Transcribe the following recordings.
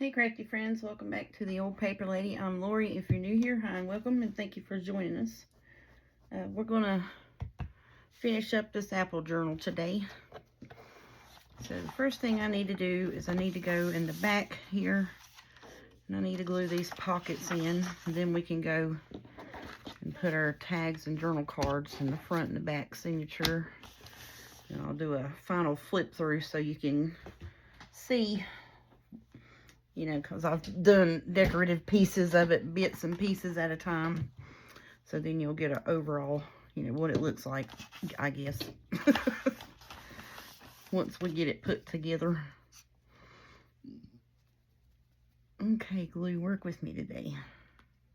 Hey crafty friends, welcome back to the Old Paper Lady. I'm Lori. If you're new here, hi and welcome, and thank you for joining us. We're going to finish up this apple journal today. So the first thing I need to do is I need to go in the back here, and I need to glue these pockets in, and then we can go and put our tags and journal cards in the front and the back signature. And I'll do a final flip through so you can see, you know, because I've done decorative pieces of it, bits and pieces at a time. So then you'll get an overall, you know, what it looks like, I guess, once we get it put together. Okay, glue, work with me today.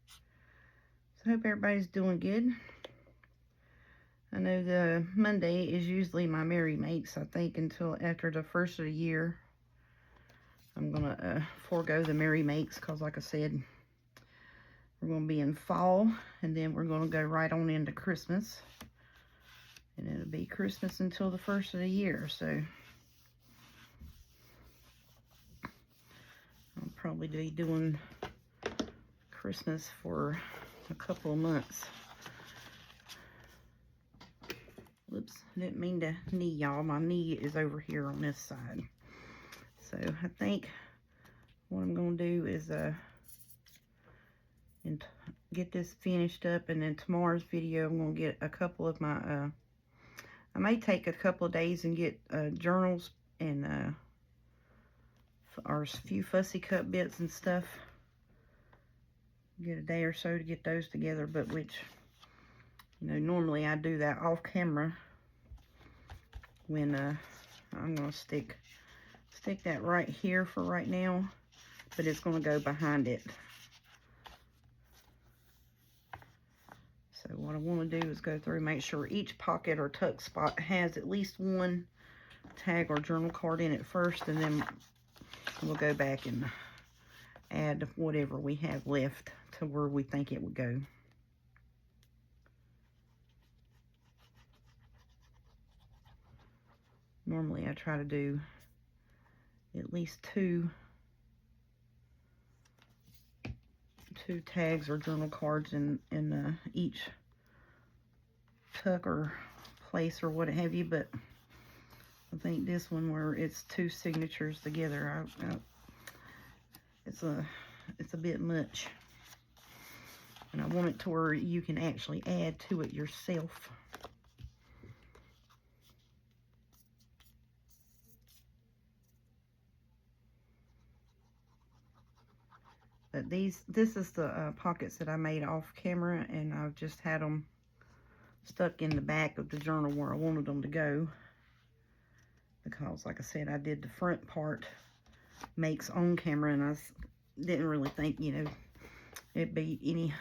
So I hope everybody's doing good. I know the Monday is usually my Merry Makes, I think, until after the first of the year. I'm going to forego the Merry Makes because, like I said, we're going to be in fall, and then we're going to go right on into Christmas. And it'll be Christmas until the first of the year, so I'll probably be doing Christmas for a couple of months. Whoops, I didn't mean to knee y'all. My knee is over here on this side. So I think what I'm going to do is get this finished up, and then tomorrow's video I'm going to get a couple of my, I may take a couple of days and get journals and our few fussy cut bits and stuff. Get a day or so to get those together, but which, you know, normally I do that off camera when I'm going to stick that right here for right now, but it's going to go behind it. So what I want to do is go through, make sure each pocket or tuck spot has at least one tag or journal card in it first, and then we'll go back and add whatever we have left to where we think it would go. Normally I try to do at least two tags or journal cards in each tuck or place or what have you, but I think this one where it's two signatures together, it's a bit much, and I want it to where you can actually add to it yourself. But this is the pockets that I made off camera, and I've just had them stuck in the back of the journal where I wanted them to go, because like I said, I did the front part makes on camera, and I didn't really think, you know, it'd be any,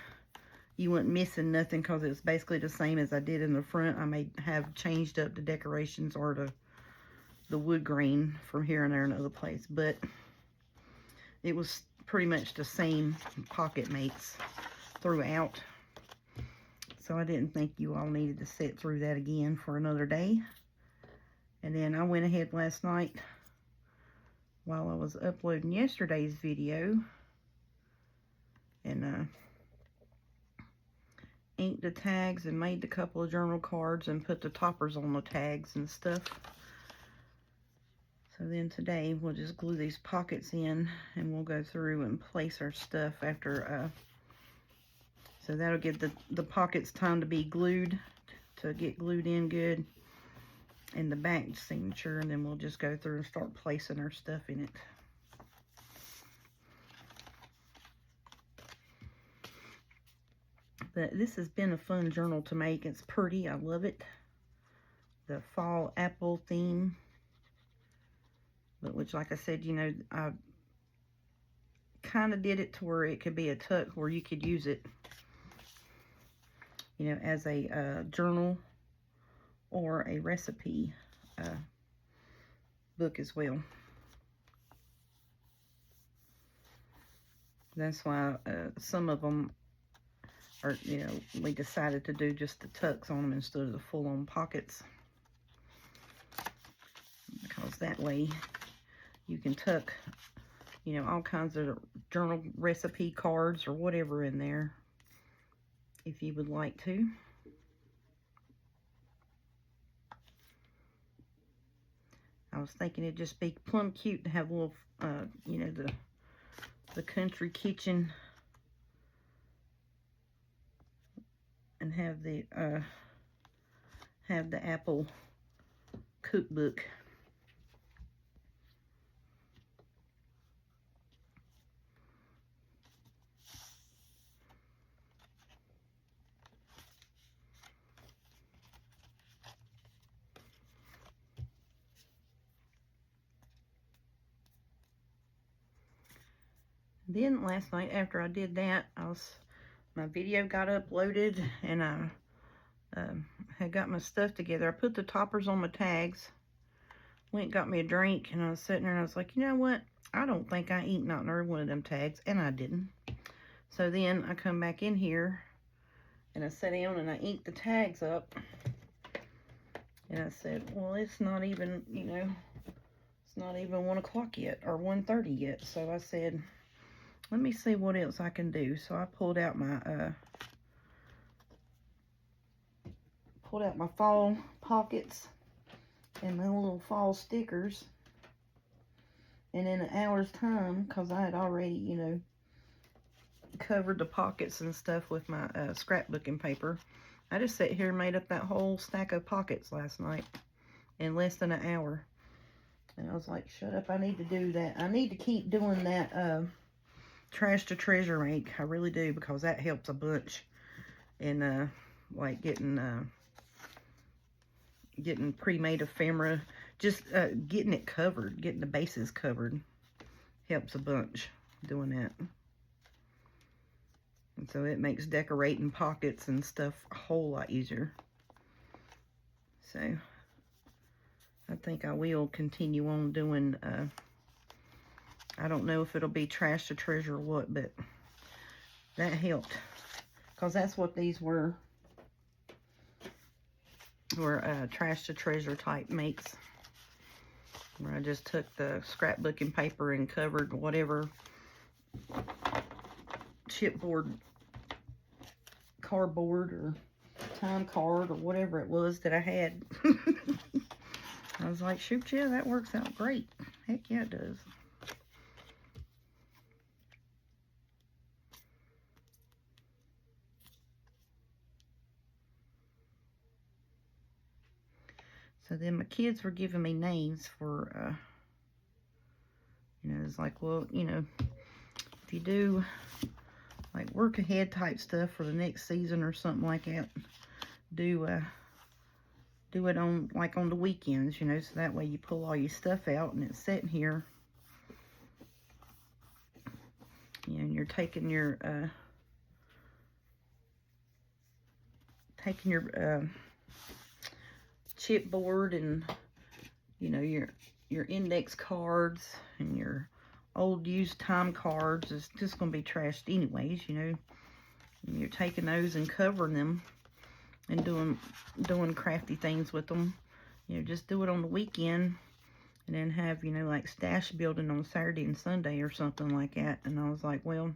you weren't missing nothing, because it's basically the same as I did in the front. I may have changed up the decorations or the wood grain from here and there in another place, but it was pretty much the same pocket makes throughout. So I didn't think you all needed to sit through that again for another day. And then I went ahead last night while I was uploading yesterday's video and inked the tags and made a couple of journal cards and put the toppers on the tags and stuff. So then today we'll just glue these pockets in, and we'll go through and place our stuff after, so that'll give the pockets time to be glued, to get glued in good, and the back signature, and then we'll just go through and start placing our stuff in it. But this has been a fun journal to make. It's pretty, I love it. The fall apple theme. But which, like I said, you know, I kind of did it to where it could be a tuck where you could use it, you know, as a journal or a recipe book as well. That's why some of them are, you know, we decided to do just the tucks on them instead of the full-on pockets, because that way you can tuck you know, all kinds of journal recipe cards or whatever in there, if you would like to. I was thinking it'd just be plumb cute to have a little, you know, the country kitchen, and have the apple cookbook. Then last night after I did that, my video got uploaded, and I had got my stuff together. I put the toppers on my tags, went and got me a drink, and I was sitting there and I was like, you know what? I don't think I inked not every one of them tags, and I didn't. So then I come back in here and I sat down and I inked the tags up. And I said, well, it's not even, you know, it's not even 1 o'clock yet, or 1:30 yet. So I said, let me see what else I can do. So I pulled out my fall pockets and my little fall stickers. And in an hour's time, because I had already, you know, covered the pockets and stuff with my scrapbooking paper, I just sat here and made up that whole stack of pockets last night in less than an hour. And I was like, shut up, I need to do that. I need to keep doing that trash to treasure make. I really do, because that helps a bunch in like getting pre-made ephemera. Just getting it covered, getting the bases covered helps a bunch doing that. And so it makes decorating pockets and stuff a whole lot easier. So I think I will continue on doing, I don't know if it'll be trash to treasure or what, but that helped. Because that's what these were trash to treasure type makes. Where I just took the scrapbooking paper and covered whatever chipboard, cardboard, or time card, or whatever it was that I had. I was like, shoot, yeah, that works out great. Heck yeah, it does. So then my kids were giving me names for, you know, it's like, well, you know, if you do like work ahead type stuff for the next season or something like that, do it on, like, on the weekends, you know, so that way you pull all your stuff out and it's sitting here, you know, and you're taking your chipboard and, you know, your index cards and your old used time cards is just going to be trashed anyways, you know. And you're taking those and covering them and doing crafty things with them. You know, just do it on the weekend, and then have, you know, like stash building on Saturday and Sunday or something like that. And I was like, well,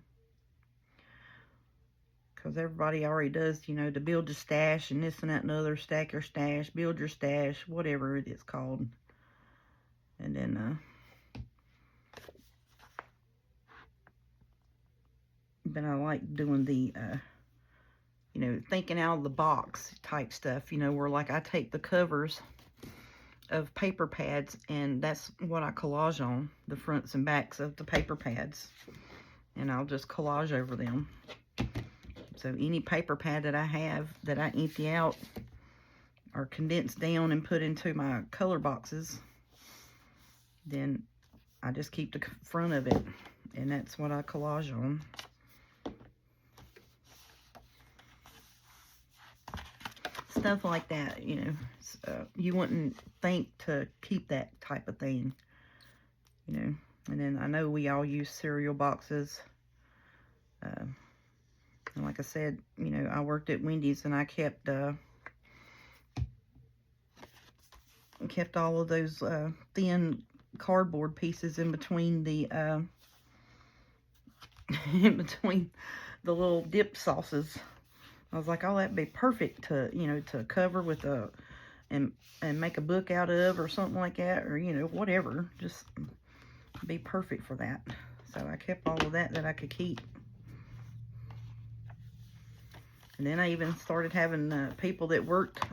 because everybody already does, you know, to build your stash and this and that and other, stack your stash, build your stash, whatever it is called. And then, but I like doing the, you know, thinking out of the box type stuff, you know, where like I take the covers of paper pads and that's what I collage on, the fronts and backs of the paper pads. And I'll just collage over them. So any paper pad that I have that I empty out or condense down and put into my color boxes, then I just keep the front of it, and that's what I collage on. Stuff like that, you know, you wouldn't think to keep that type of thing, you know. And then I know we all use cereal boxes. And like I said, you know, I worked at Wendy's and I kept all of those thin cardboard pieces in between the in between the little dip sauces. I was like, oh, that'd be perfect to, you know, to cover with a, and make a book out of or something like that, or, you know, whatever. Just be perfect for that. So I kept all of that I could keep. And then I even started having people that worked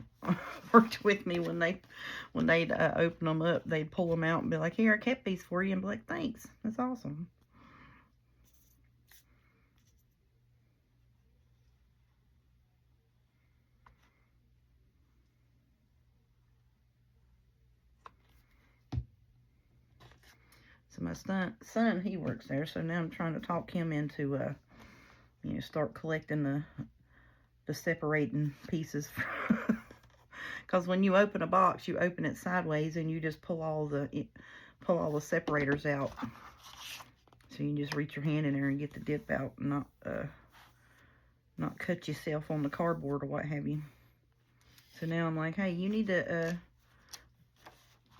with me when they'd open them up, they'd pull them out and be like, here, I kept these for you, and be like, thanks, that's awesome. So my son, he works there, so now I'm trying to talk him into, you know, start collecting the separating pieces. Because when you open a box, you open it sideways and you just pull all the separators out. So you can just reach your hand in there and get the dip out, and not cut yourself on the cardboard or what have you. So now I'm like, hey, you need to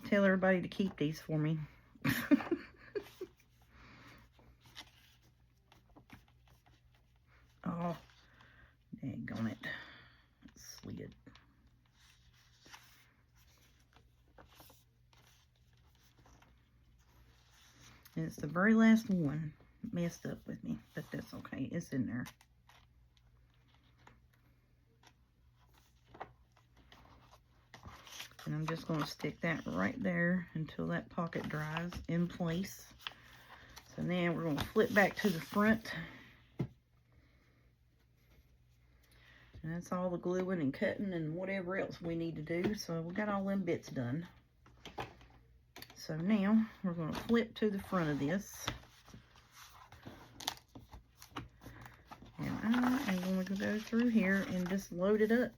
tell everybody to keep these for me. Oh, daggone it. It slid. And it's the very last one. It messed up with me, but that's okay. It's in there. And I'm just going to stick that right there until that pocket dries in place. So now we're going to flip back to the front. And that's all the gluing and cutting and whatever else we need to do. So we got all them bits done. So now we're going to flip to the front of this. And I am going to go through here and just load it up.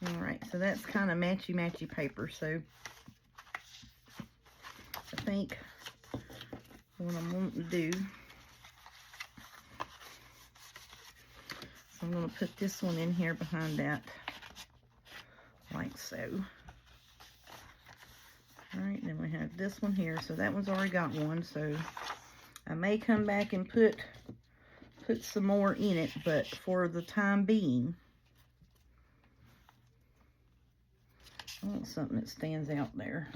Alright, so that's kind of matchy paper. So I think what I'm wanting to do, I'm going to put this one in here behind that, like so. Alright, then we have this one here. So that one's already got one. So I may come back and put some more in it, but for the time being, I want something that stands out there.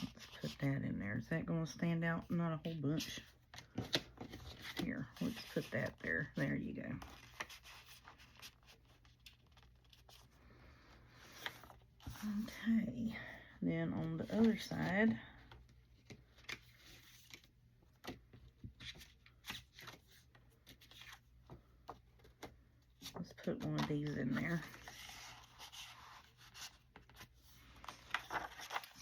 Let's put that in there. Is that going to stand out? Not a whole bunch. Here, let's put that there. There you go. Okay, then on the other side, let's put one of these in there.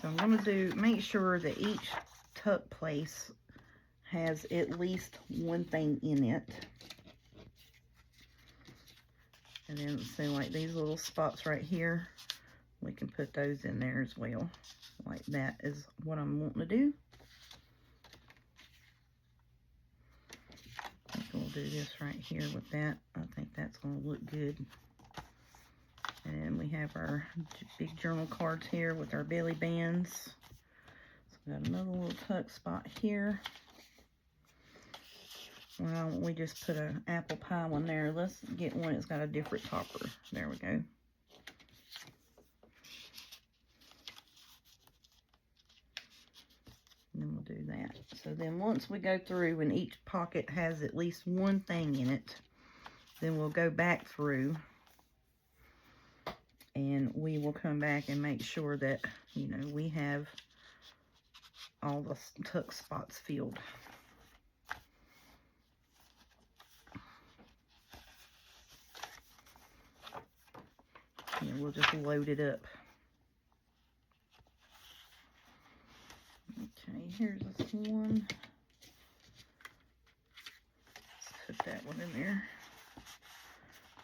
So I'm going to make sure that each tuck place has at least one thing in it. And then, so like these little spots right here, we can put those in there as well. Like that is what I'm wanting to do. I think we'll do this right here with that. I think that's going to look good. And we have our big journal cards here with our belly bands. So we got another little tuck spot here. Why don't we just put an apple pie one there? Let's get one that's got a different topper. There we go. And then we'll do that. So then once we go through and each pocket has at least one thing in it, then we'll go back through and we will come back and make sure that, you know, we have all the tuck spots filled. And we'll just load it up. Okay, here's this one. Let's put that one in there.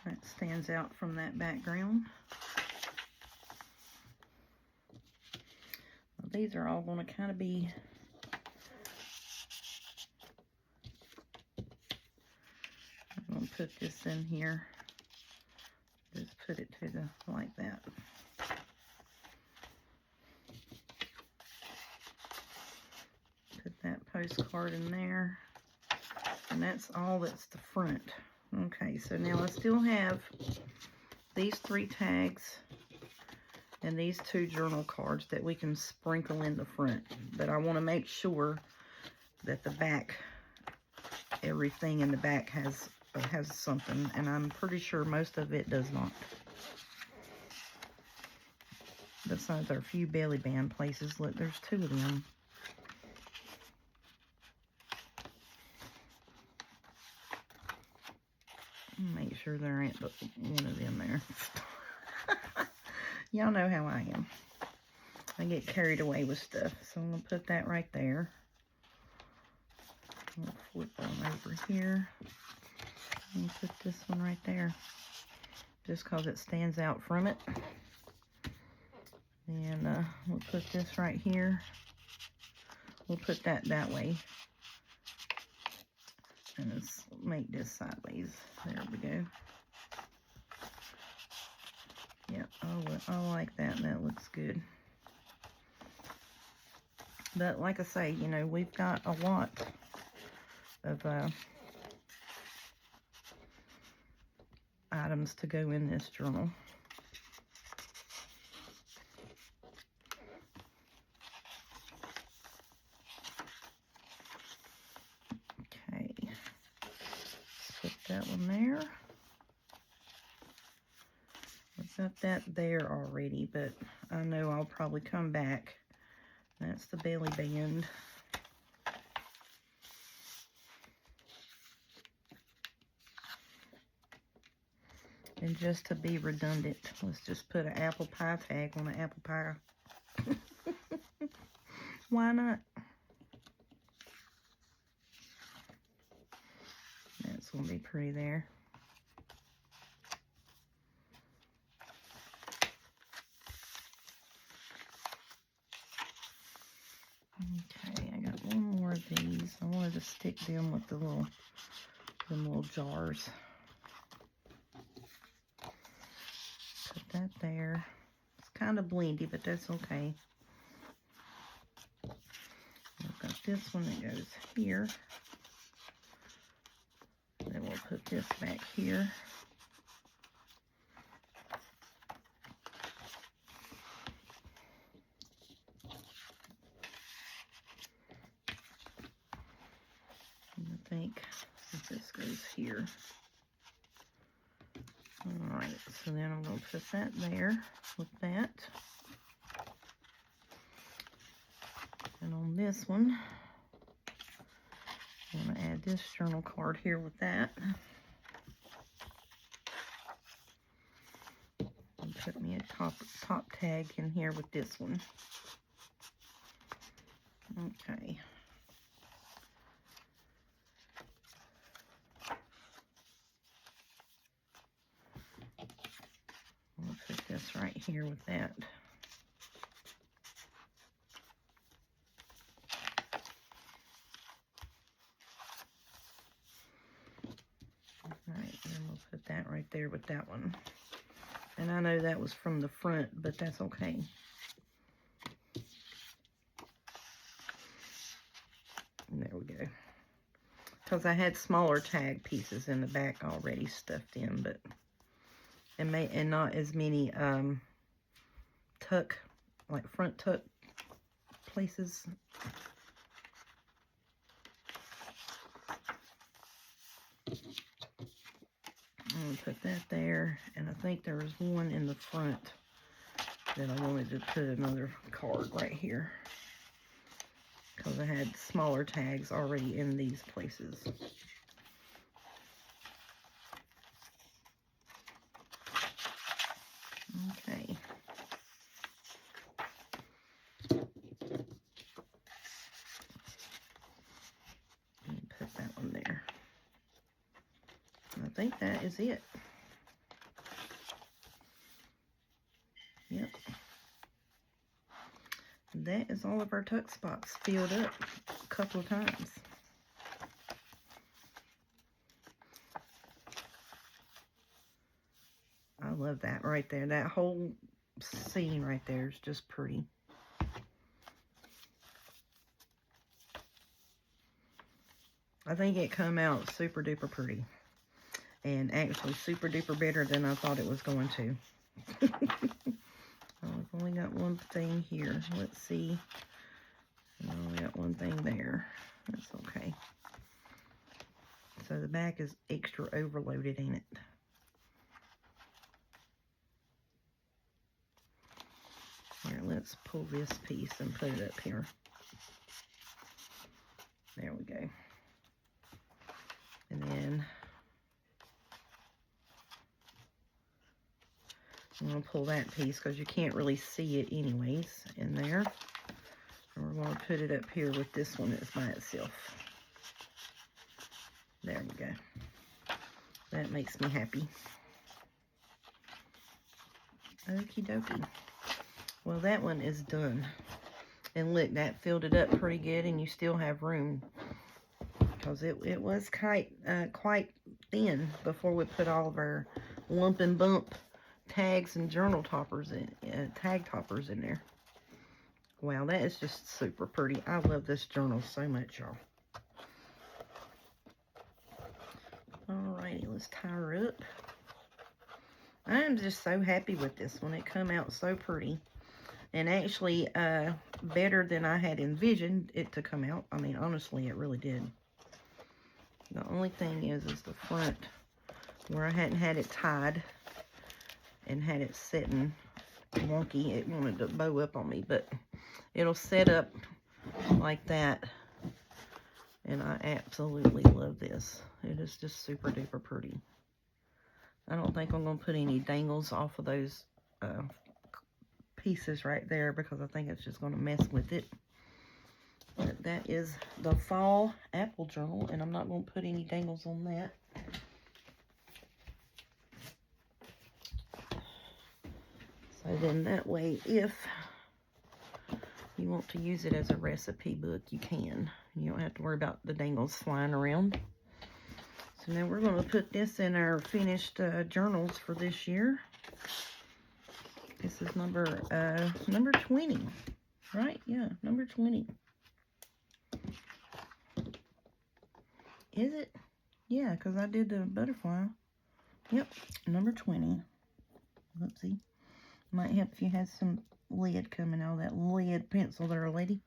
That stands out from that background. Well, these are all going to kind of be I'm going to put this in here. Just put it to the like that. this card in there. And that's all that's the front. Okay, so now I still have these 3 tags and these 2 journal cards that we can sprinkle in the front. But I want to make sure that the back, everything in the back has something, and I'm pretty sure most of it does not. Besides our few belly band places. Look, there's 2 of them. Make sure there ain't but one of them there. Y'all know how I am. I get carried away with stuff. So I'm going to put that right there. I'm going to flip on over here. And put this one right there. Just because it stands out from it. And we'll put this right here. We'll put that way. And let's make this sideways. There we go. Yep, I like that. That looks good. But like I say, you know, we've got a lot of items to go in this journal. Okay, put that one there. I've got that there already, but I know I'll probably come back. That's the belly band. And just to be redundant, let's just put an apple pie tag on an apple pie. Why not? That's going to be pretty there. Okay, I got one more of these. I wanted to stick them with the little jars. Put that there. It's kind of blendy, but that's okay. I've got this one that goes here. Then we'll put this back here. And I think this goes here. Alright, so then I'm going to put that there with that. And on this one, I'm going to add this journal card here with that. And put me a top tag in here with this one. Okay. I'm going to put this right here with that. Alright, and we'll put that right there with that one. And I know that was from the front, but that's okay. And there we go. Because I had smaller tag pieces in the back already stuffed in, but and not as many tuck, like front tuck places. I'm going to put that there, and I think there was one in the front that I wanted to put another card right here. Because I had smaller tags already in these places. Okay. And put that one there. I think that is it. Yep. That is all of our tuck spots filled up a couple of times. I love that right there. That whole scene right there is just pretty. I think it come out super duper pretty. And actually super duper better than I thought it was going to. I've only got one thing here. Let's see. I only got one thing there. That's okay. So the back is extra overloaded, ain't it? Here, let's pull this piece and put it up here. There we go. And then I'm going to pull that piece because you can't really see it anyways in there. And we're going to put it up here with this one that's by itself. There we go. That makes me happy. Okie dokie. Well, that one is done. And look, that filled it up pretty good, and you still have room. Because it was quite thin before we put all of our lump and bump tags and journal toppers in, tag toppers in there. Wow, that is just super pretty. I love this journal so much, y'all. Alrighty, let's tie her up. I am just so happy with this one. It come out so pretty. And actually, better than I had envisioned it to come out. I mean, honestly, it really did. The only thing is the front, where I hadn't had it tied and had it sitting wonky. It wanted to bow up on me, but it'll set up like that. And I absolutely love this. It is just super duper pretty. I don't think I'm going to put any dangles off of those pieces right there because I think it's just going to mess with it. But that is the fall apple journal, and I'm not going to put any dangles on that. So then that way, if you want to use it as a recipe book, you can. You don't have to worry about the dangles flying around. So now we're going to put this in our finished journals for this year. This is number 20, right? Yeah, number 20. Is it? Yeah, because I did the butterfly. Yep, number 20. Whoopsie. Might help if you had some lead coming out of that lead pencil there, lady.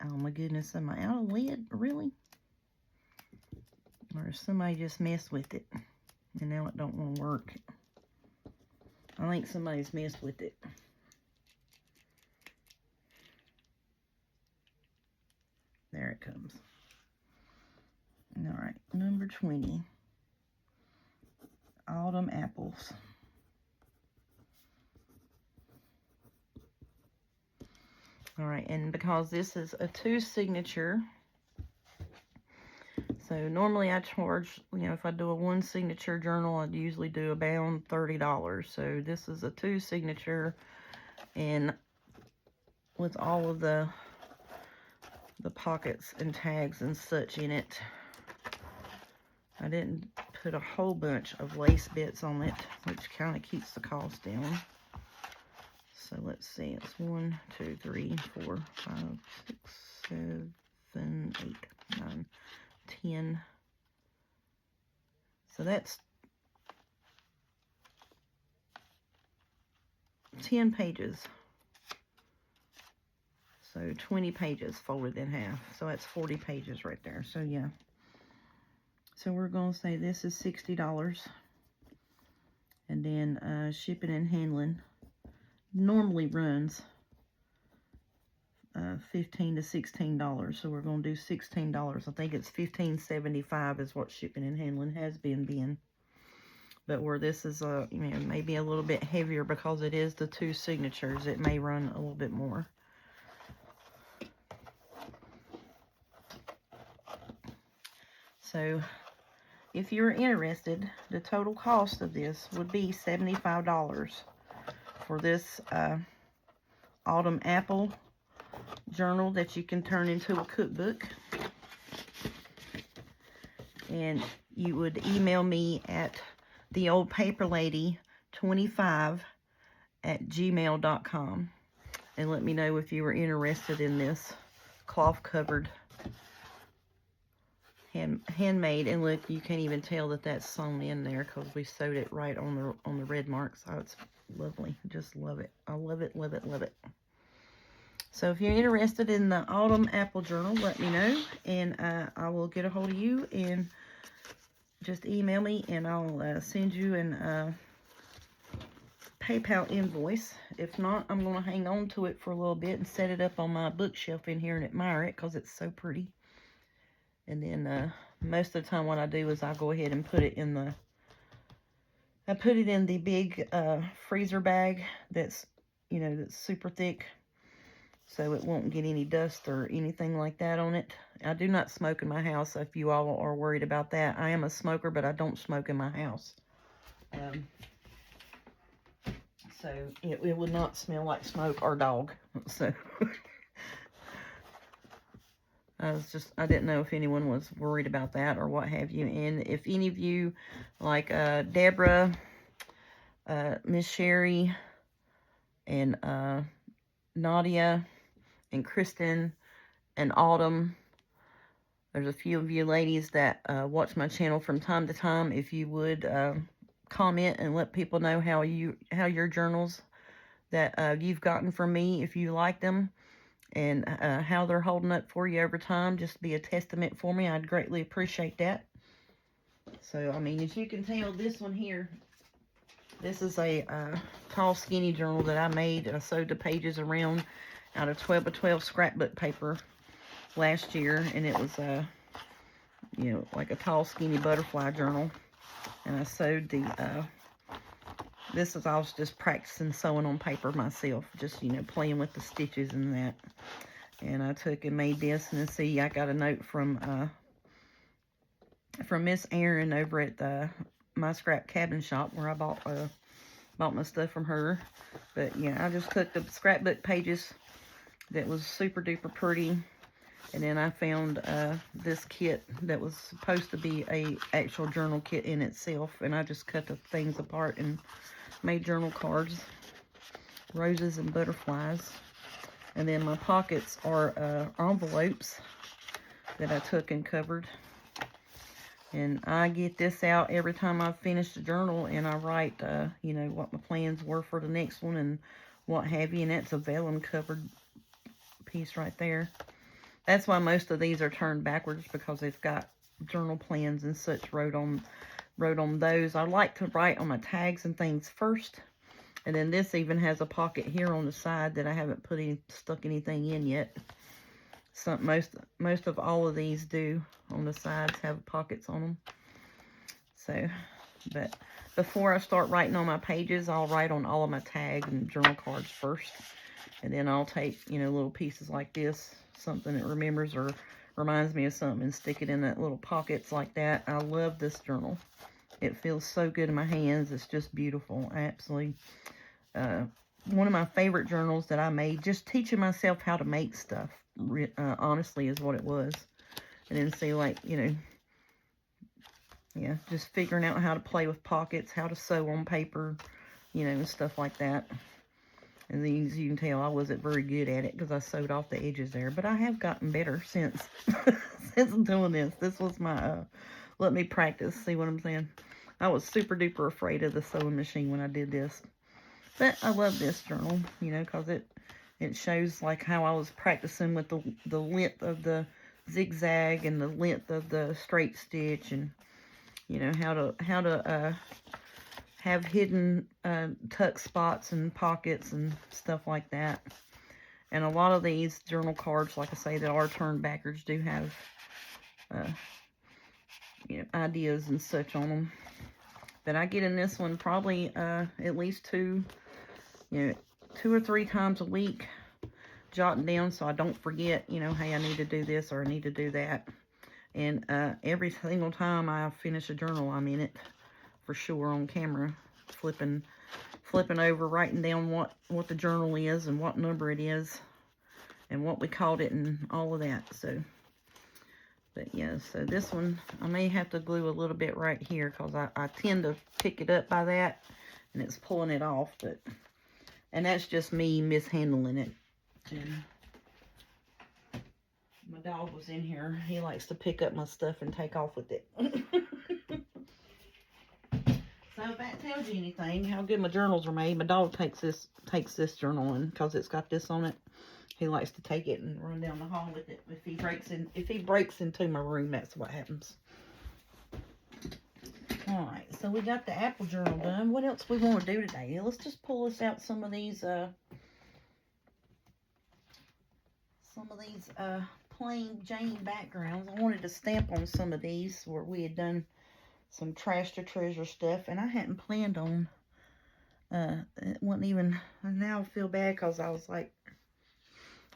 Oh my goodness, am I out of lead? Really? Or somebody just messed with it and now it don't want to work. I think somebody's messed with it. There it comes. Alright, number 20. Autumn apples. Alright, and because this is a 2 signature, so normally I charge, you know, if I do a 1 signature journal, I'd usually do about $30. So this is a 2 signature, and with all of the pockets and tags and such in it, I didn't put a whole bunch of lace bits on it, which kind of keeps the cost down. So let's see, it's 1, 2, 3, 4, 5, 6, 7, 8, 9, 10. So that's 10 pages. So 20 pages folded in half. So that's 40 pages right there. So yeah. So we're going to say this is $60. And then shipping and handling normally runs $15 to $16. So we're going to do $16. I think it's $15.75 is what shipping and handling has been. But where this is you know, maybe a little bit heavier because it is the 2 signatures, it may run a little bit more. So if you're interested, the total cost of this would be $75 for this autumn apple journal that you can turn into a cookbook. And you would email me at theoldpaperlady25@gmail.com. and let me know if you were interested in this cloth covered handmade. And look, you can't even tell that that's sewn in there because we sewed it right on the red marks. Oh, it's lovely. Just love it. I love it, love it, love it. So if you're interested in the Autumn Apple Journal, let me know, and I will get a hold of you, and just email me, and I'll send you an PayPal invoice. If not, I'm going to hang on to it for a little bit and set it up on my bookshelf in here and admire it because it's so pretty. And then most of the time what I do is I go ahead and put it in the big freezer bag that's, you know, that's super thick, so it won't get any dust or anything like that on it. I do not smoke in my house, so if you all are worried about that. I am a smoker, but I don't smoke in my house. So it would not smell like smoke or dog. So I didn't know if anyone was worried about that or what have you. And if any of you, like Deborah, Miss Sherry, and Nadia, and Kristen, and Autumn, there's a few of you ladies that watch my channel from time to time. If you would comment and let people know how your journals that you've gotten from me, if you like them, and how they're holding up for you over time, just be a testament for me. I'd greatly appreciate that. So, I mean, as you can tell, this one here, this is a tall, skinny journal that I made. I sewed the pages around out of 12 by 12 scrapbook paper last year, and it was, you know, like a tall, skinny butterfly journal. And I sewed the, I was just practicing sewing on paper myself, just, you know, playing with the stitches and that. And I took and made this, and then see, I got a note from Miss Erin over at the My Scrap Cabin Shop, where I bought my stuff from her. But yeah, I just took the scrapbook pages that was super duper pretty, and then I found this kit that was supposed to be a actual journal kit in itself, and I just cut the things apart and made journal cards, roses and butterflies. And then my pockets are envelopes that I took and covered. And I get this out every time I finish the journal, and I write, you know, what my plans were for the next one and what have you. And that's a vellum covered piece right there. That's why most of these are turned backwards, because it's got journal plans and such wrote on those. I like to write on my tags and things first. And then this even has a pocket here on the side that I haven't stuck anything in yet. Most of all of these do on the sides have pockets on them. So, but before I start writing on my pages, I'll write on all of my tags and journal cards first. And then I'll take, you know, little pieces like this, something that remembers or reminds me of something, and stick it in that little pockets like that. I love this journal. It feels so good in my hands. It's just beautiful. Absolutely. One of my favorite journals that I made, just teaching myself how to make stuff, honestly, is what it was. And then see, like, you know, yeah, just figuring out how to play with pockets, how to sew on paper, you know, and stuff like that. And these, you can tell I wasn't very good at it because I sewed off the edges there. But I have gotten better since doing this. This was my, let me practice, see what I'm saying? I was super duper afraid of the sewing machine when I did this. But I love this journal, you know, because it shows like how I was practicing with the length of the zigzag and the length of the straight stitch, and, you know, how to have hidden tuck spots and pockets and stuff like that. And a lot of these journal cards, like I say, that are turned backwards, do have you know, ideas and such on them. But I get in this one probably at least two or three times a week, jotting down so I don't forget, you know, hey, I need to do this or I need to do that. And every single time I finish a journal, I'm in it for sure on camera, flipping over, writing down what the journal is and what number it is and what we called it and all of that. So, but yeah, so this one, I may have to glue a little bit right here because I tend to pick it up by that and it's pulling it off. But, and that's just me mishandling it. And my dog was in here. He likes to pick up my stuff and take off with it. So if that tells you anything, how good my journals are made, my dog takes this journal in because it's got this on it. He likes to take it and run down the hall with it. If he breaks into my room, that's what happens. All right, so we got the apple journal done. What else we want to do today? Let's just pull us out some of these plain Jane backgrounds. I wanted to stamp on some of these where we had done some trash to treasure stuff, and I hadn't planned on it wasn't even, now I feel bad because I was like,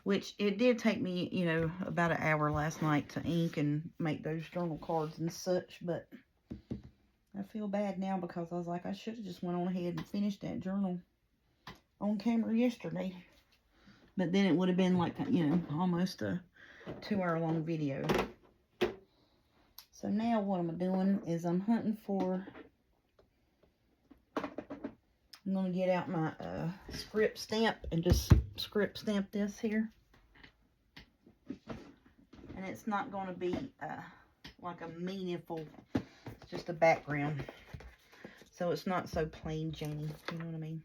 which it did take me, you know, about an hour last night to ink and make those journal cards and such, but I feel bad now because I was like, I should have just went on ahead and finished that journal on camera yesterday. But then it would have been like, you know, almost a 2-hour-long video. So now what I'm doing is I'm hunting for, I'm going to get out my script stamp and just script stamp this here. And it's not going to be like a meaningful, it's just a background. So it's not so plain Jane, you know what I mean?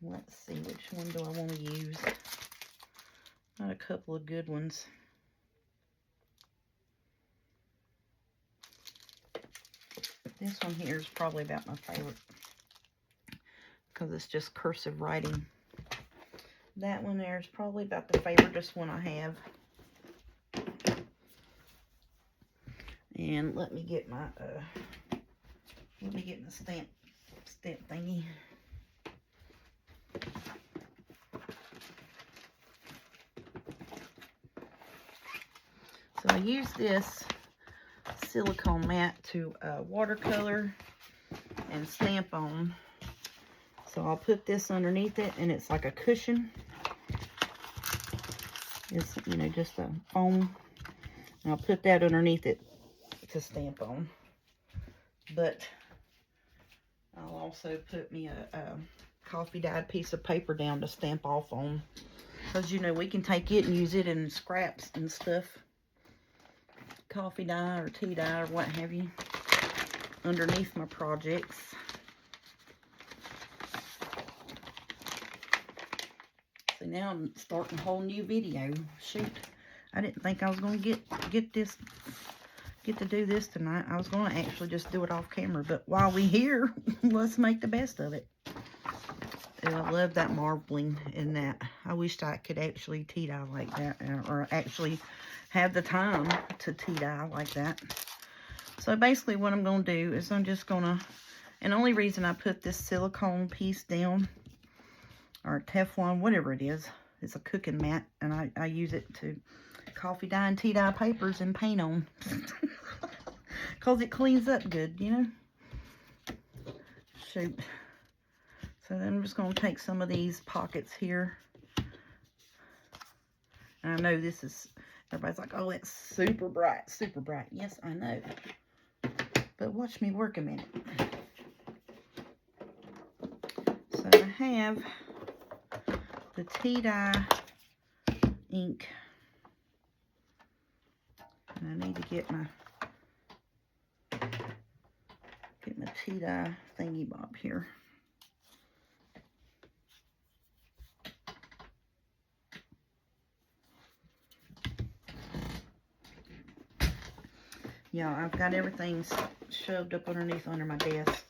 Let's see, which one do I want to use? Got a couple of good ones. This one here is probably about my favorite because it's just cursive writing. That one there is probably about the favoriteest one I have. And let me get my stamp thingy. So I use this silicone mat to watercolor and stamp on. So I'll put this underneath it, and it's like a cushion. It's, you know, just a foam. And I'll put that underneath it to stamp on. But I'll also put me a coffee dyed piece of paper down to stamp off on. Because, you know, we can take it and use it in scraps and stuff. Coffee dye or tea dye or what have you. Underneath my projects. So now I'm starting a whole new video. Shoot. I didn't think I was going to get to do this tonight. I was going to actually just do it off camera. But while we're here, let's make the best of it. And I love that marbling in that. I wished I could actually tea dye like that. Or actually have the time to tea dye like that. So basically what I'm going to do is I'm just going to... And the only reason I put this silicone piece down, or Teflon, whatever it is, it's a cooking mat. And I use it to coffee dye and tea dye papers and paint on. Because it cleans up good, you know. Shoot. So then I'm just going to take some of these pockets here. And I know this is, everybody's like, oh, it's super bright, super bright. Yes, I know. But watch me work a minute. So I have the tea dye ink. And I need to get my tea dye thingy bob here. Yeah, I've got everything shoved up underneath under my desk.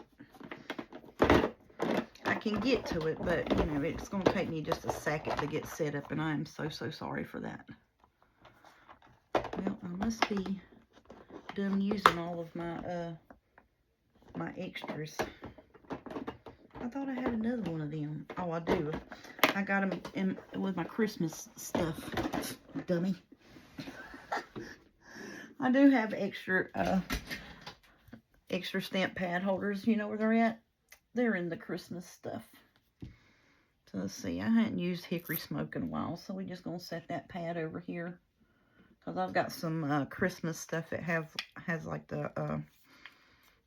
I can get to it, but, you know, it's going to take me just a second to get set up, and I am so, so sorry for that. Well, I must be done using all of my, my extras. I thought I had another one of them. Oh, I do. I got them in with my Christmas stuff. Dummy. I do have extra stamp pad holders. You know where they're at? They're in the Christmas stuff. So let's see. I hadn't used hickory smoke in a while, so we're just gonna set that pad over here because I've got some Christmas stuff that has like the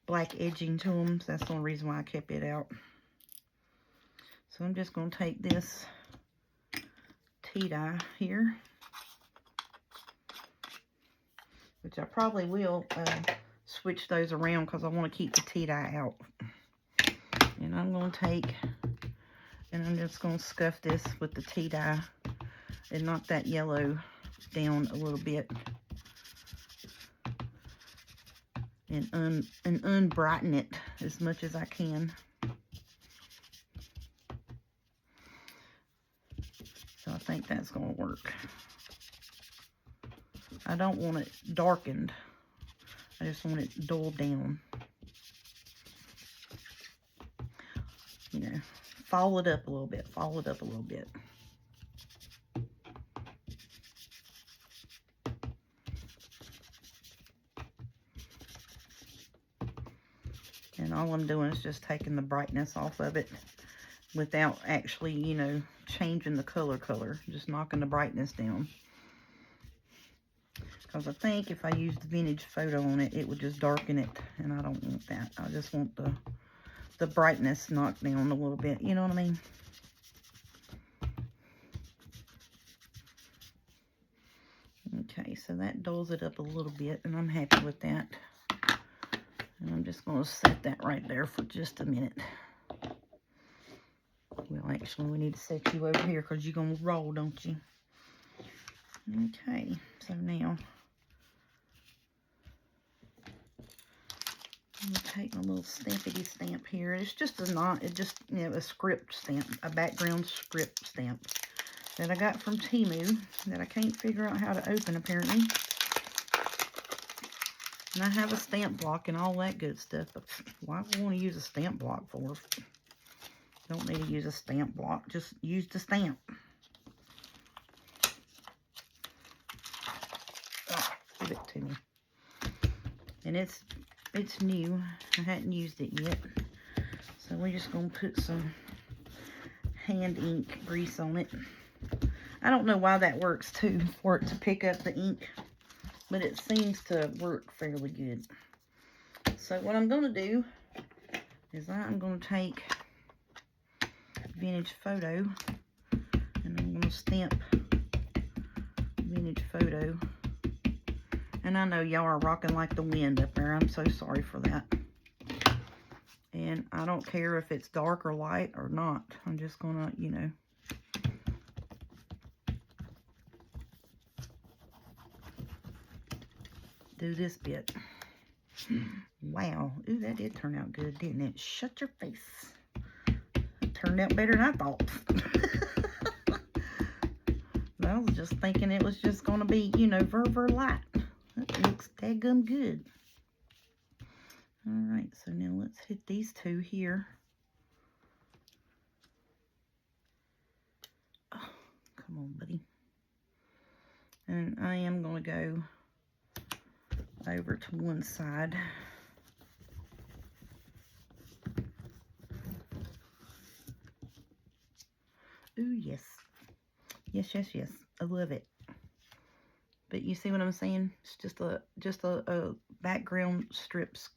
black edging to them. So that's the only reason why I kept it out. So I'm just going to take this tea dye here, which I probably will switch those around because I want to keep the tea dye out. And I'm going to take, and I'm just going to scuff this with the tea dye and knock that yellow down a little bit. And unbrighten it as much as I can. So I think that's going to work. I don't want it darkened. I just want it dulled down. You know, foul it up a little bit. Foul it up a little bit. And all I'm doing is just taking the brightness off of it without actually, you know, changing the color. Just knocking the brightness down. Because I think if I used the vintage photo on it, it would just darken it. And I don't want that. I just want the brightness knocked down a little bit. You know what I mean? Okay, so that dulls it up a little bit. And I'm happy with that. And I'm just going to set that right there for just a minute. Well, actually, we need to set you over here because you're going to roll, don't you? Okay, so now I'm going to take my little stampity stamp here. It's just a script stamp, a background script stamp that I got from Temu that I can't figure out how to open, apparently. And I have a stamp block and all that good stuff. But why would I want to use a stamp block for? Don't need to use a stamp block. Just use the stamp. Oh, give it to me. And it's new. I hadn't used it yet. So we're just going to put some hand ink grease on it. I don't know why that works too, for it to pick up the ink. But it seems to work fairly good. So what I'm going to do is I'm going to take Vintage Photo and I'm going to stamp Vintage Photo. And I know y'all are rocking like the wind up there. I'm so sorry for that. And I don't care if it's dark or light or not. I'm just going to, you know, do this bit. Wow. Ooh, that did turn out good, didn't it? Shut your face. It turned out better than I thought. I was just thinking it was just going to be, you know, ver light. That looks daggum good. Alright, so now let's hit these two here. Oh, come on, buddy. And I am going to go over to one side. Ooh, yes. Yes, yes, yes. I love it. But you see what I'm saying? It's just a background script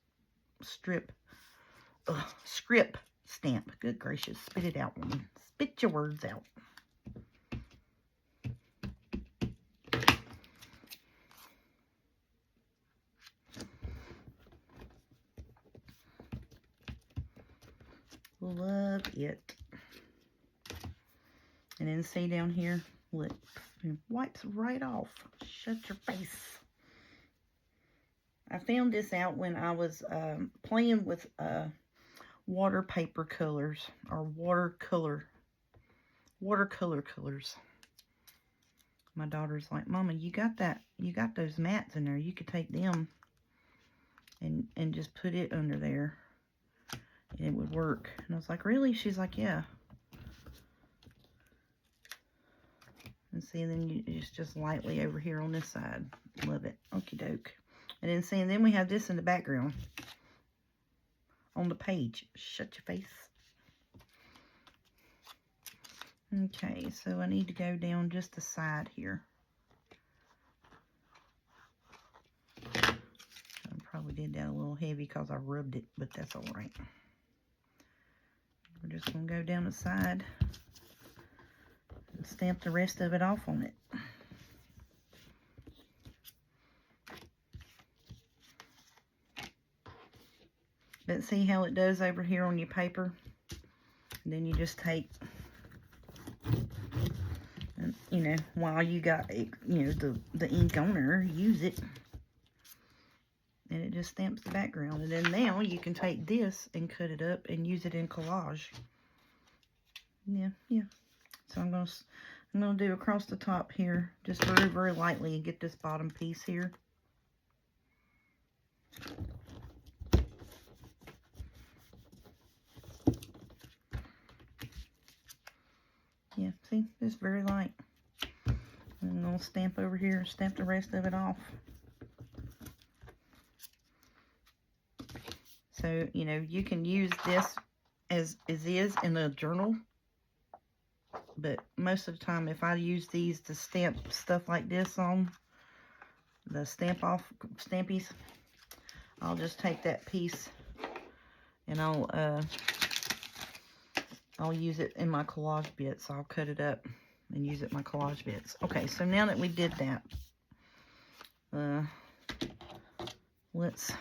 stamp. Good gracious. Spit it out, woman. Spit your words out. Love it. And then see down here, look, it wipes right off. Shut your face. I found this out when I was playing with water paper colors or watercolor colors. My daughter's like, Mama, you got those mats in there. You could take them and just put it under there and it would work. And I was like, really? She's like, yeah. And see, and then it's just lightly over here on this side. Love it. Okie doke. And then see, and then we have this in the background on the page. Shut your face. Okay, so I need to go down just the side here. I probably did that a little heavy because I rubbed it, but that's all right. We're just going to go down the side and stamp the rest of it off on it. But see how it does over here on your paper? And then you just take, and, you know, while you got, you know, the ink on there, use it. And it just stamps the background. And then now you can take this and cut it up and use it in collage. Yeah. So I'm gonna do across the top here, just very, very lightly, and get this bottom piece here. Yeah, see, just very light. And I'm gonna stamp over here, stamp the rest of it off. So, you know, you can use this as is in a journal. But most of the time, if I use these to stamp stuff like this on, the stampies, I'll just take that piece and I'll use it in my collage bits. I'll cut it up and use it in my collage bits. Okay, so now that we did that, let's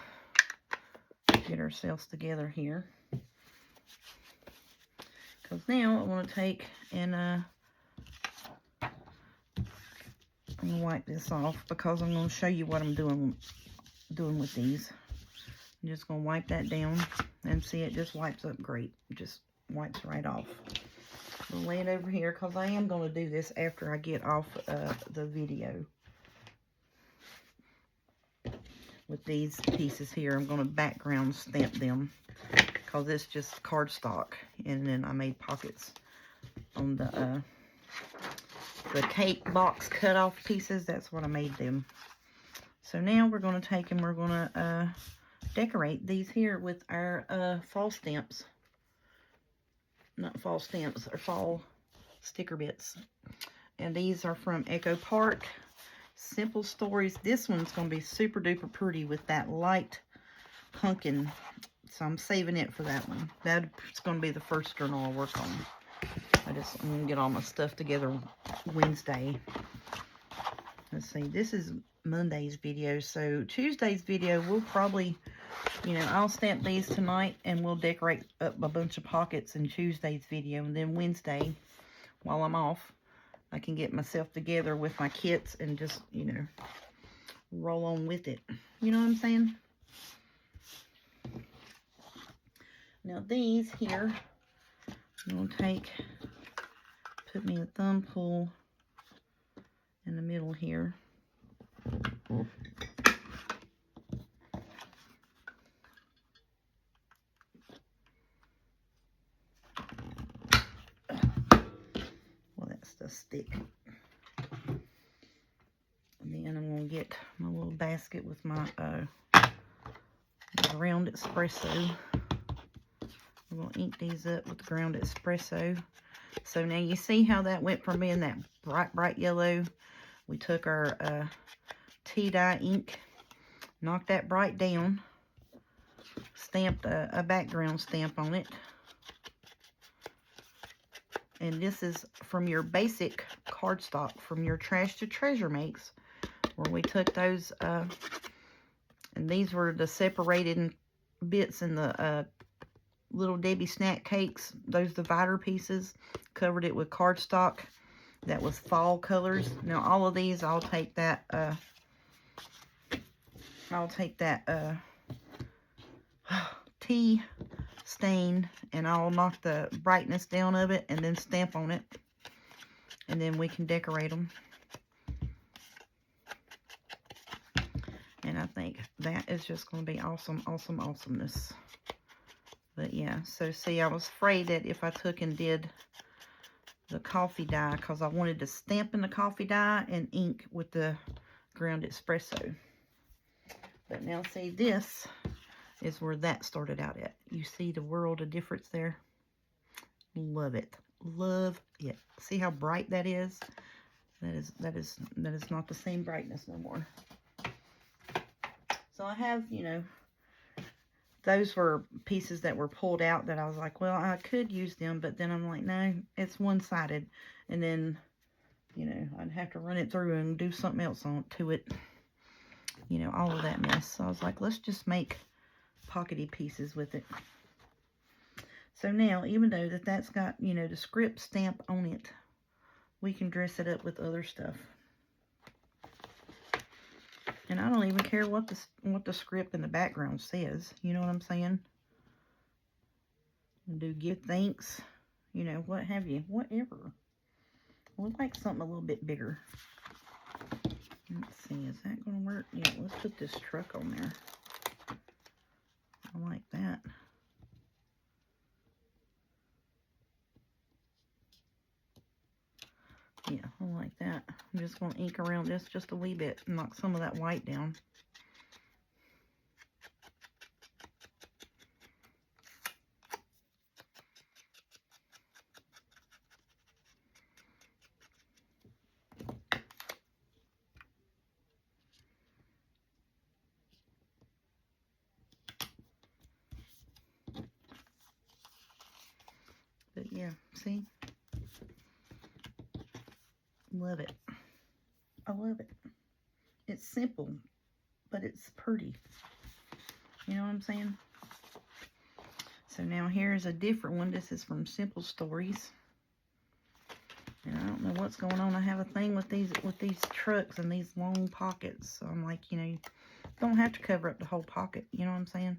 get ourselves together here. Because now I want to take and I'm going to wipe this off, because I'm going to show you what I'm doing with these. I'm just going to wipe that down, and see, it just wipes up great. It just wipes right off. I'm going to lay it over here, because I am going to do this after I get off the video. With these pieces here, I'm going to background stamp them, because it's just cardstock, and then I made pockets on the cake box cut off pieces. That's what I made them. So now we're going to take and we're going to decorate these here with our fall stamps. Not fall stamps, or fall sticker bits. And these are from Echo Park. Simple Stories. This one's going to be super duper pretty with that light pumpkin. So I'm saving it for that one. That's going to be the first journal I'll work on. I'm going to get all my stuff together Wednesday. Let's see. This is Monday's video. So Tuesday's video, we'll probably, you know, I'll stamp these tonight and we'll decorate up a bunch of pockets in Tuesday's video. And then Wednesday, while I'm off, I can get myself together with my kits and just, you know, roll on with it. You know what I'm saying? Now these here, I'm going to put me a thumb pull in the middle here. Well, that's the stick. And then I'm going to get my little basket with my ground espresso. I'm going to ink these up with ground espresso. So now you see how that went from being that bright, bright yellow. We took our tea dye ink, knocked that bright down, stamped a background stamp on it. And this is from your basic cardstock from your Trash to Treasure makes, where we took those, and these were the separated bits in the Little Debbie snack cakes, those divider pieces, covered it with cardstock that was fall colors. Now all of these, I'll take that tea stain, and I'll knock the brightness down of it and then stamp on it, and then we can decorate them. And I think that is just going to be awesome, awesome, awesomeness. But yeah, so see, I was afraid that if I took and did the coffee dye, because I wanted to stamp in the coffee dye and ink with the ground espresso. But now see, this is where that started out at. You see the world of difference there? Love it. Love it. See how bright that is? That is not the same brightness no more. So I have, you know, those were pieces that were pulled out that I was like, well, I could use them, but then I'm like, no, it's one-sided. And then, you know, I'd have to run it through and do something else to it. You know, all of that mess. So I was like, let's just make pockety pieces with it. So now, even though that's got, you know, the script stamp on it, we can dress it up with other stuff. And I don't even care what the script in the background says. You know what I'm saying? Do give thanks, you know, what have you, whatever. I would like something a little bit bigger. Let's see, is that going to work? Yeah, let's put this truck on there. I like that. Yeah, I like that. I'm just going to ink around this just a wee bit and knock some of that white down. But yeah, see? Love it. I love it. It's simple, but it's pretty. You know what I'm saying? So now here's a different one. This is from Simple Stories. And I don't know what's going on. I have a thing with these trucks and these long pockets. So I'm like, you know, you don't have to cover up the whole pocket. You know what I'm saying?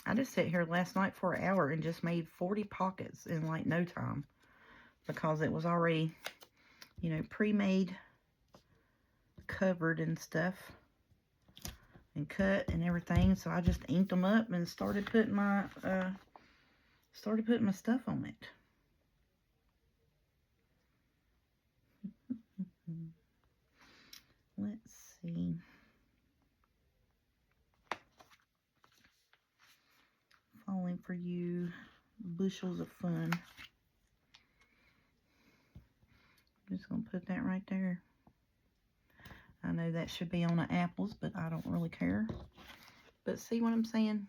I just sat here last night for an hour and just made 40 pockets in like no time. Because it was already, you know, pre-made, covered and stuff. And cut and everything. So I just inked them up and started putting my stuff on it. Let's see. Falling for you, bushels of fun. I'm just gonna put that right there. I know that should be on the apples, but I don't really care. But see what I'm saying?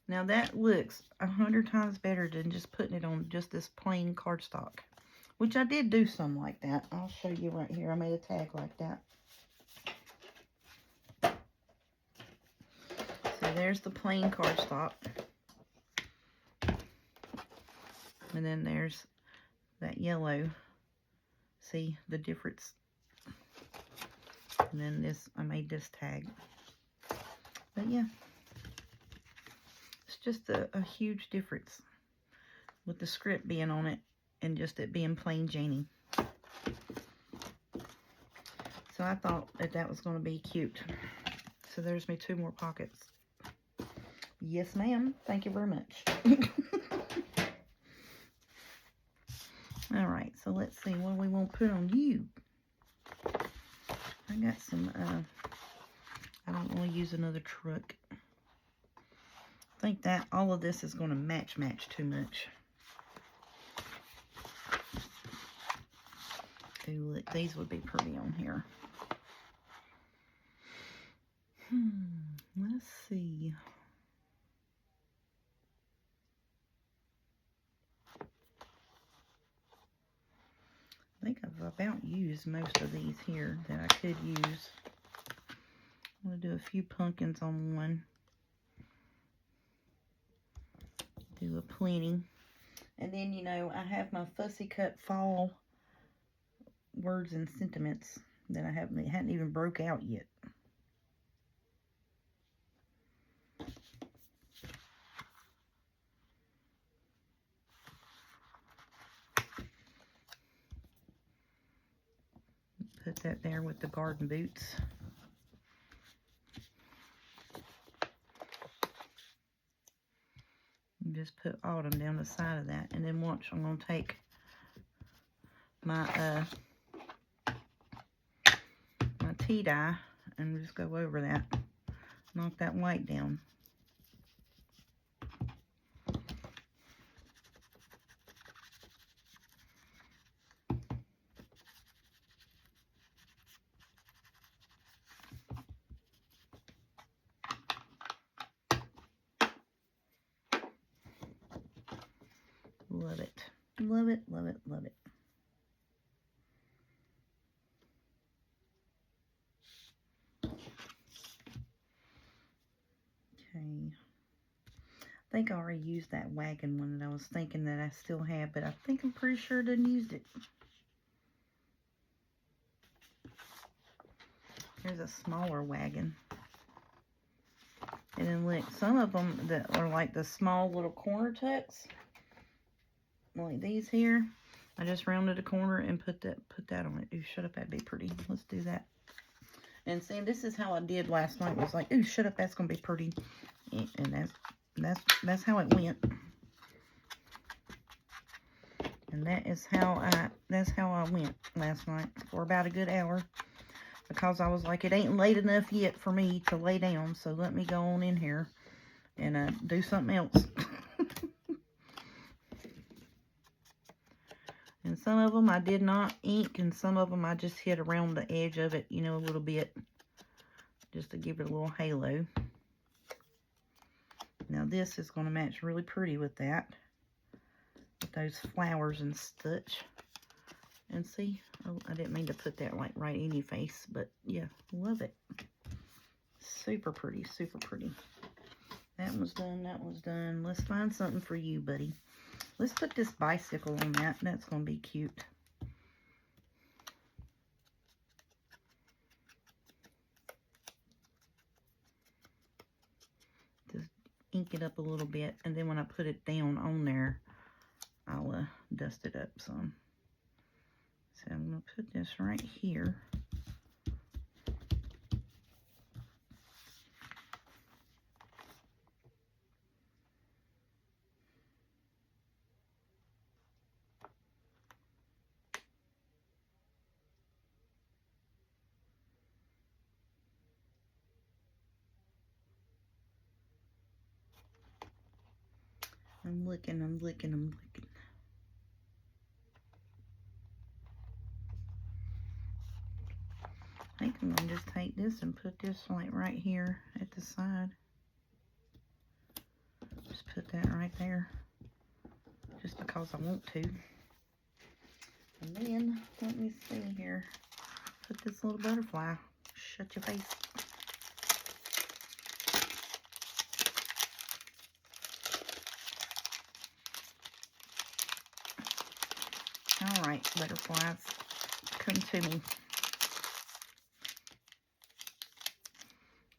Now that looks 100 times better than just putting it on just this plain cardstock. Which I did do some like that. I'll show you right here. I made a tag like that. So there's the plain cardstock. And then there's that yellow. See the difference? And then this, I made this tag. But yeah, it's just a huge difference with the script being on it and just it being plain Janie. So I thought that was going to be cute. So there's me 2 more pockets. Yes, ma'am. Thank you very much. All right, so let's see what we want to put on you. I got some, I don't want to use another truck. I think that all of this is going to match too much. Ooh, look, these would be pretty on here. Let's see. I think I've about used most of these here that I could use. I'm going to do a few pumpkins on one. Do a plenty. And then, you know, I have my Fussy Cut Fall words and sentiments that I hadn't even broke out yet. Put that there with the garden boots. And just put autumn down the side of that. And then watch, I'm going to take my my tea dye and just go over that. Knock that white down. Love it. Love it, love it, love it. Okay. I think I already used that wagon one that I was thinking that I still have, but I think I'm pretty sure I didn't use it. Here's a smaller wagon. And then look, some of them that are like the small little corner tucks, like these here, I just rounded a corner and put that on it. Ooh, shut up, that'd be pretty. Let's do that. And see, this is how I did last night. It was like, ooh, shut up, that's gonna be pretty. And that's how it went. And that's how I went last night for about a good hour. Because I was like, it ain't late enough yet for me to lay down, so let me go on in here and do something else. And some of them I did not ink, and some of them I just hit around the edge of it, you know, a little bit, just to give it a little halo. Now this is going to match really pretty with that, with those flowers and such. And see, oh, I didn't mean to put that like right in your face, but yeah, love it. Super pretty, super pretty. That one's done, that one's done. Let's find something for you, buddy. Let's put this bicycle on that. That's going to be cute. Just ink it up a little bit, and then when I put it down on there, I'll dust it up some. So I'm going to put this right here. I'm looking, I'm looking, I'm looking. I think I'm going to just take this and put this like right here at the side. Just put that right there. Just because I want to. And then, let me see here. Put this little butterfly. Shut your face. Alright, butterflies. Come to me.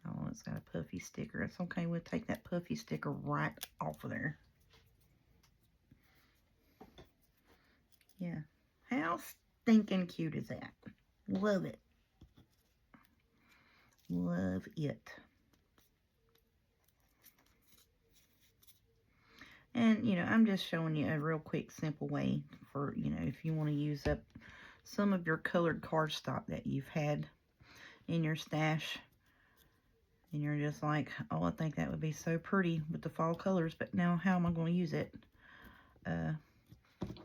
Oh, it's got a puffy sticker. It's okay. We'll take that puffy sticker right off of there. Yeah. How stinking cute is that? Love it. Love it. And, you know, I'm just showing you a real quick, simple way for, you know, if you want to use up some of your colored cardstock that you've had in your stash. And you're just like, oh, I think that would be so pretty with the fall colors, but now how am I going to use it?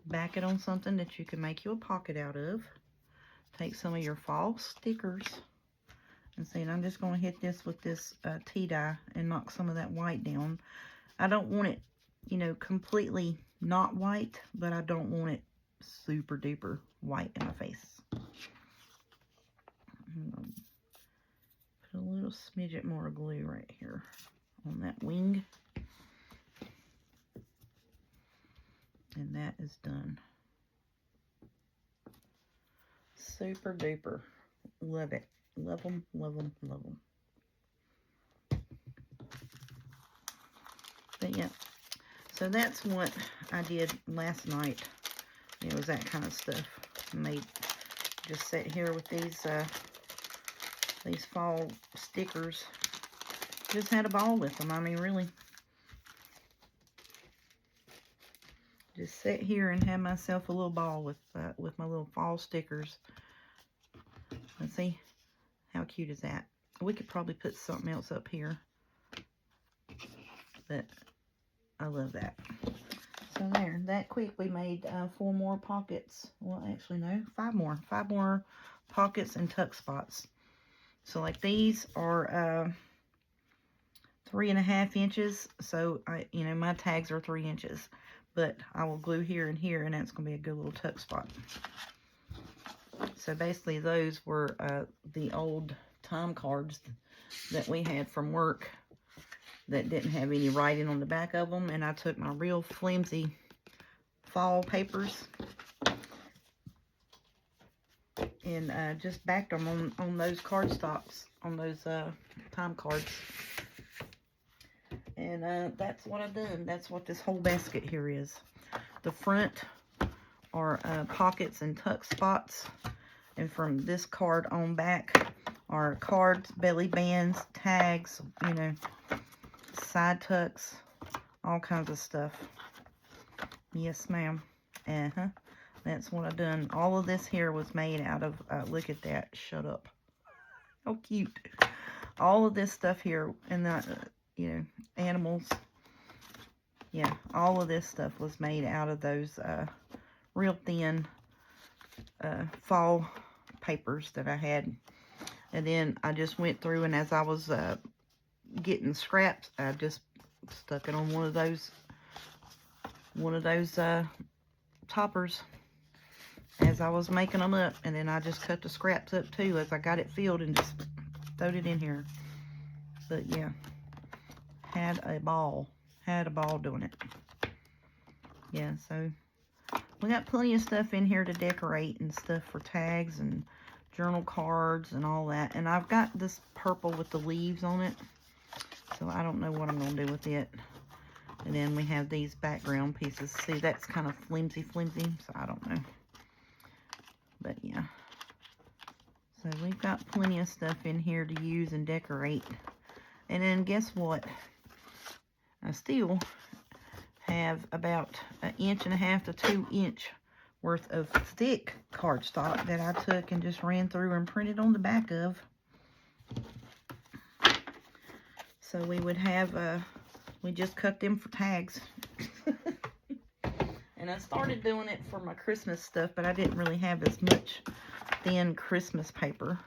Back it on something that you can make you a pocket out of. Take some of your fall stickers. And see, and I'm just going to hit this with this tea dye and knock some of that white down. I don't want it, you know, completely not white, but I don't want it super duper white in my face. Put a little smidget more glue right here on that wing. And that is done. Super duper. Love it. Love them, love them, love them. But yeah, so that's what I did last night. It was that kind of stuff. Just sit here with these fall stickers. Just had a ball with them. I mean, really. Just sit here and have myself a little ball with my little fall stickers. Let's see, how cute is that? We could probably put something else up here, but I love that. So there, that quick we made 4 more pockets. Well, actually no, 5 more. 5 more pockets and tuck spots. So like these are 3.5 inches. So you know, my tags are 3 inches. but I will glue here and here, and that's going to be a good little tuck spot. So basically those were the old time cards that we had from work that didn't have any writing on the back of them, and I took my real flimsy fall papers and just backed them on those cardstocks, on those time cards. And that's what I've done. That's what this whole basket here is. The front are pockets and tuck spots, and from this card on back are cards, belly bands, tags, you know, side tucks, all kinds of stuff. Yes, ma'am. That's what I've done. All of this here was made out of, look at that, shut up. How cute. All of this stuff here, and the, you know, animals. Yeah, all of this stuff was made out of those real thin fall papers that I had. And then I just went through, and as I was getting scraps, I just stuck it on one of those toppers as I was making them up, and then I just cut the scraps up too as I got it filled and just throwed it in here. But yeah, had a ball doing it. Yeah, so we got plenty of stuff in here to decorate and stuff for tags and journal cards and all that. And I've got this purple with the leaves on it, so I don't know what I'm going to do with it. And then we have these background pieces. See, that's kind of flimsy, so I don't know. But yeah. So we've got plenty of stuff in here to use and decorate. And then guess what? I still have about 1.5 to 2 inch worth of thick cardstock that I took and just ran through and printed on the back of. So we would have, we just cut them for tags. And I started doing it for my Christmas stuff, but I didn't really have as much thin Christmas paper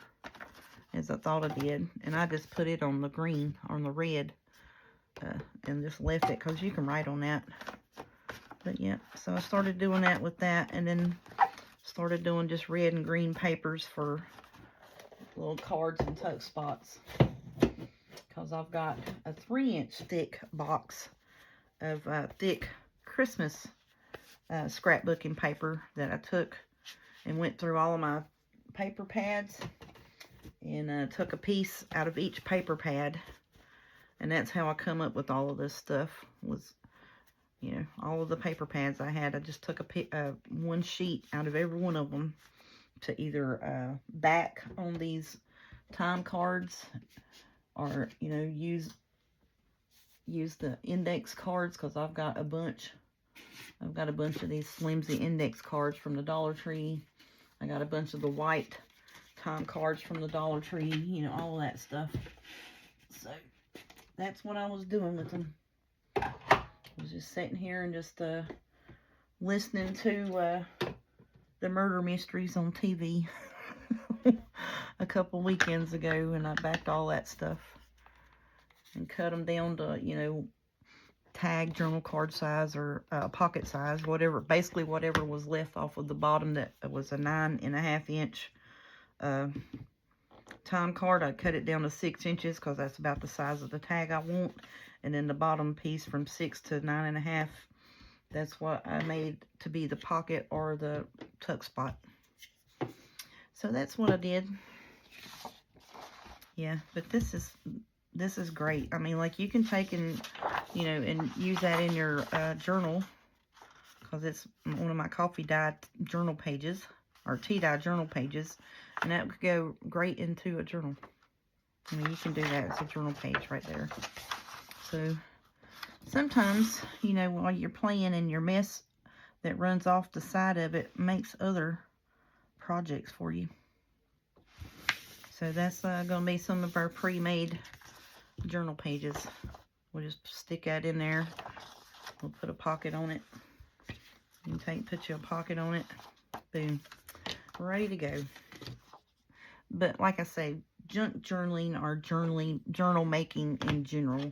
as I thought I did. And I just put it on the green, on the red, and just left it because you can write on that. But yeah, so I started doing that with that, and then started doing just red and green papers for little cards and tuck spots. Because I've got a 3-inch thick box of thick Christmas scrapbooking paper that I took and went through all of my paper pads and took a piece out of each paper pad. And that's how I come up with all of this stuff, was, you know, all of the paper pads I had. I just took one sheet out of every one of them to either back on these time cards, or, you know, use the index cards, because I've got a bunch. I've got a bunch of these flimsy index cards from the Dollar Tree. I got a bunch of the white time cards from the Dollar Tree, you know, all that stuff. So that's what I was doing with them. I was just sitting here and just listening to the murder mysteries on TV a couple weekends ago, and I backed all that stuff and cut them down to, you know, tag journal card size or pocket size, whatever, basically whatever was left off of the bottom that was a 9.5 inch time card. I cut it down to 6 inches because that's about the size of the tag I want. And then the bottom piece from 6 to 9.5, that's what I made to be the pocket or the tuck spot. So that's what I did. Yeah, but this is great. I mean, like, you can take and, you know, and use that in your journal, because it's one of my coffee dye journal pages, or tea dye journal pages, and that would go great into a journal. I mean, you can do that as a journal page right there. So sometimes, you know, while you're playing, and your mess that runs off the side of it makes other projects for you. So that's going to be some of our pre-made journal pages. We'll just stick that in there. We'll put a pocket on it. You can put you a pocket on it. Boom. Ready to go. But like I say, junk journaling, or journal making in general,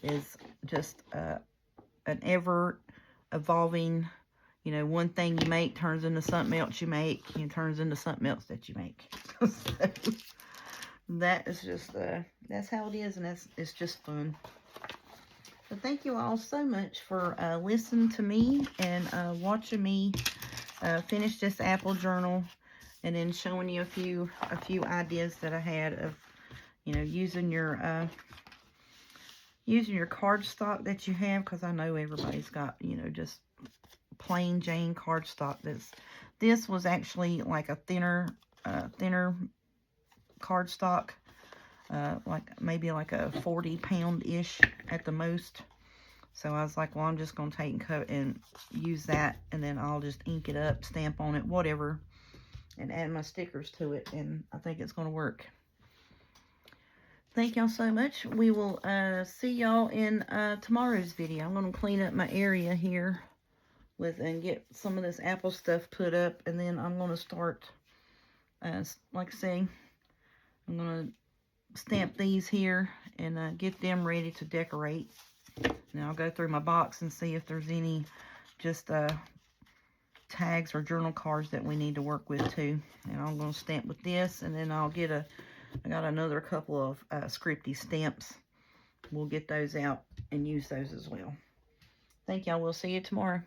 is just an ever evolving. You know, one thing you make turns into something else you make, and turns into something else that you make. So, that is just, that's how it is, and it's just fun. So thank you all so much for listening to me and watching me finish this apple journal, and then showing you a few ideas that I had of, you know, using your cardstock that you have, because I know everybody's got, you know, just plain Jane cardstock. This was actually like a thinner cardstock, like maybe like a 40-pound-ish at the most. So I was like, well, I'm just going to take and cut and use that, and then I'll just ink it up, stamp on it, whatever, and add my stickers to it, and I think it's going to work. Thank y'all so much. We will see y'all in tomorrow's video. I'm going to clean up my area here and get some of this apple stuff put up, and then I'm going to start, like I say, I'm going to stamp these here and get them ready to decorate. Now I'll go through my box and see if there's any just tags or journal cards that we need to work with too. And I'm going to stamp with this, and then I'll get I got another couple of scripty stamps. We'll get those out and use those as well. Thank y'all. We'll see you tomorrow.